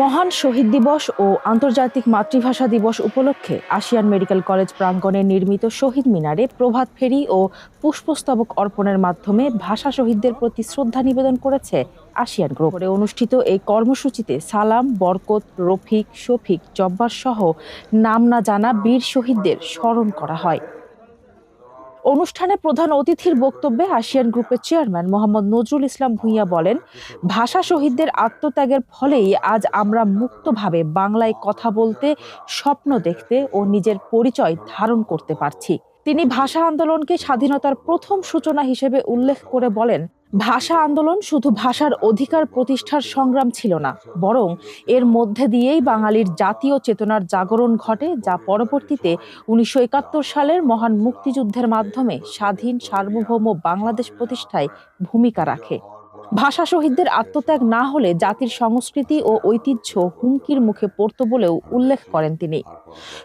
মহান শহীদ দিবস ও আন্তর্জাতিক মাতৃভাষা দিবস উপলক্ষে আশিয়ান মেডিকেল কলেজ প্রাঙ্গণে নির্মিত শহীদ মিনারে প্রভাত ফেরি ও পুষ্পস্তবক অর্পণের মাধ্যমে ভাষা শহীদদের প্রতি শ্রদ্ধা নিবেদন করেছে আশিয়ান গ্রুপ। অনুষ্ঠিত এই কর্মসূচিতে সালাম, বরকত, রফিক, শফিক, জব্বার সহ নাম না জানা বীর শহীদদের স্মরণ করা হয়। অনুষ্ঠানে প্রধান অতিথির বক্তব্যে আশিয়ান গ্রুপের চেয়ারম্যান মোহাম্মদ নজরুল ইসলাম ভূঁইয়া বলেন, ভাষা শহীদদের আত্মত্যাগের ফলেই আজ আমরা মুক্তভাবে বাংলায় কথা বলতে, স্বপ্ন দেখতে ও নিজের পরিচয় ধারণ করতে পারছি। তিনি ভাষা আন্দোলনকে স্বাধীনতার প্রথম সূচনা হিসেবে উল্লেখ করে বলেন, ভাষা আন্দোলন শুধু ভাষার অধিকার প্রতিষ্ঠার সংগ্রাম ছিল না, বরং এর মধ্যে দিয়েই বাঙালির জাতীয় চেতনার জাগরণ ঘটে, যা পরবর্তীতে ১৯৭১ সালের মহান মুক্তিযুদ্ধের মাধ্যমে স্বাধীন সার্বভৌম বাংলাদেশ প্রতিষ্ঠায় ভূমিকা রাখে। ভাষা শহীদদের আত্মত্যাগ না হলে জাতির সংস্কৃতি ও ঐতিহ্য হুমকির মুখে পড়ত বলেও উল্লেখ করেন তিনি।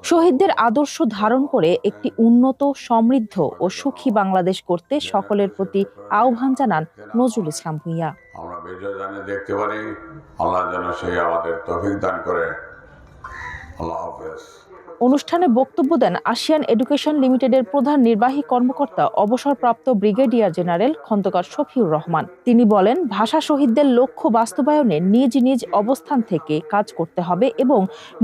শহীদদের আদর্শ ধারণ করে একটি উন্নত, সমৃদ্ধ ও সুখী বাংলাদেশ করতে সকলের প্রতি আহ্বান জানান নজরুল ইসলাম ভূঁইয়া। আমরা ভিডিও জানিয়ে দেখতে পারি, আল্লাহ যেন সেই আমাদের তৌফিক দান করে। আল্লাহ হাফেজ। অনুষ্ঠানে বক্তব্য দেন আশিয়ান এডুকেশন লিমিটেডের প্রধান নির্বাহী কর্মকর্তা অবসরপ্রাপ্ত ব্রিগেডিয়ার জেনারেল খন্দকার শফিউর রহমান। তিনি বলেন, ভাষা শহীদদের লক্ষ্য বাস্তবায়নে নিজ নিজ অবস্থান থেকে কাজ করতে হবে এবং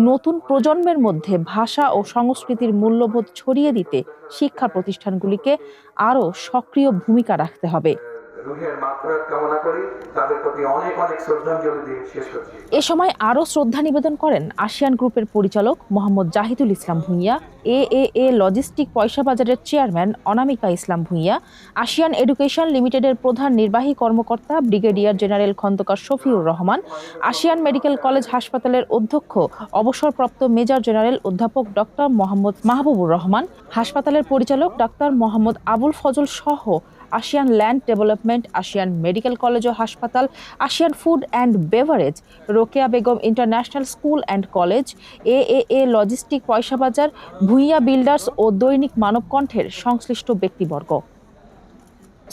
নতুন প্রজন্মের মধ্যে ভাষা ও সংস্কৃতির মূল্যবোধ ছড়িয়ে দিতে শিক্ষা প্রতিষ্ঠানগুলিকে আরও সক্রিয় ভূমিকা রাখতে হবে। এ সময় আরও শ্রদ্ধা নিবেদন করেন আশিয়ান গ্রুপের পরিচালক মোহাম্মদ জাহিদুল ইসলাম ভূঁইয়া, এএএ লজিস্টিক পয়সা বাজারের চেয়ারম্যান অনামিকা ইসলাম ভূঁইয়া, আশিয়ান এডুকেশন লিমিটেডের প্রধান নির্বাহী কর্মকর্তা brigadier general Khandaker Shafiur Rahman, Ashiyan medical college হাসপাতালের অধ্যক্ষ অবসরপ্রাপ্ত মেজর জেনারেল অধ্যাপক ডক্টর মোহাম্মদ মাহবুবুর রহমান, হাসপাতালের পরিচালক ডাক্তার মোহাম্মদ আবুল ফজল সহ Ashiyan land development, Ashiyan medical college ও হাসপাতাল, Ashiyan food and beverage, Rokeya Begum international school and college, AAA logistic Paisa Bazar, Bhuiyan builders ও দৈনিক মানবকণ্ঠের সংশ্লিষ্ট ব্যক্তিবর্গ।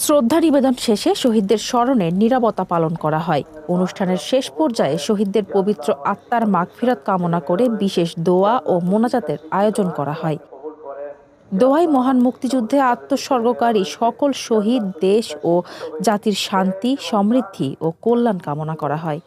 শ্রদ্ধা নিবেদন শেষে শহীদদের স্মরণে নীরবতা পালন করা হয়। অনুষ্ঠানের শেষ পর্যায়ে শহীদদের পবিত্র আত্মার মাগফিরাত কামনা করে বিশেষ দোয়া ও মোনাজাতের আয়োজন করা হয়। দোয়ায় মহান মুক্তিযুদ্ধে আত্মোৎসর্গকারী সকল শহীদ, দেশ ও জাতির শান্তি, সমৃদ্ধি ও কল্যাণ কামনা করা হয়।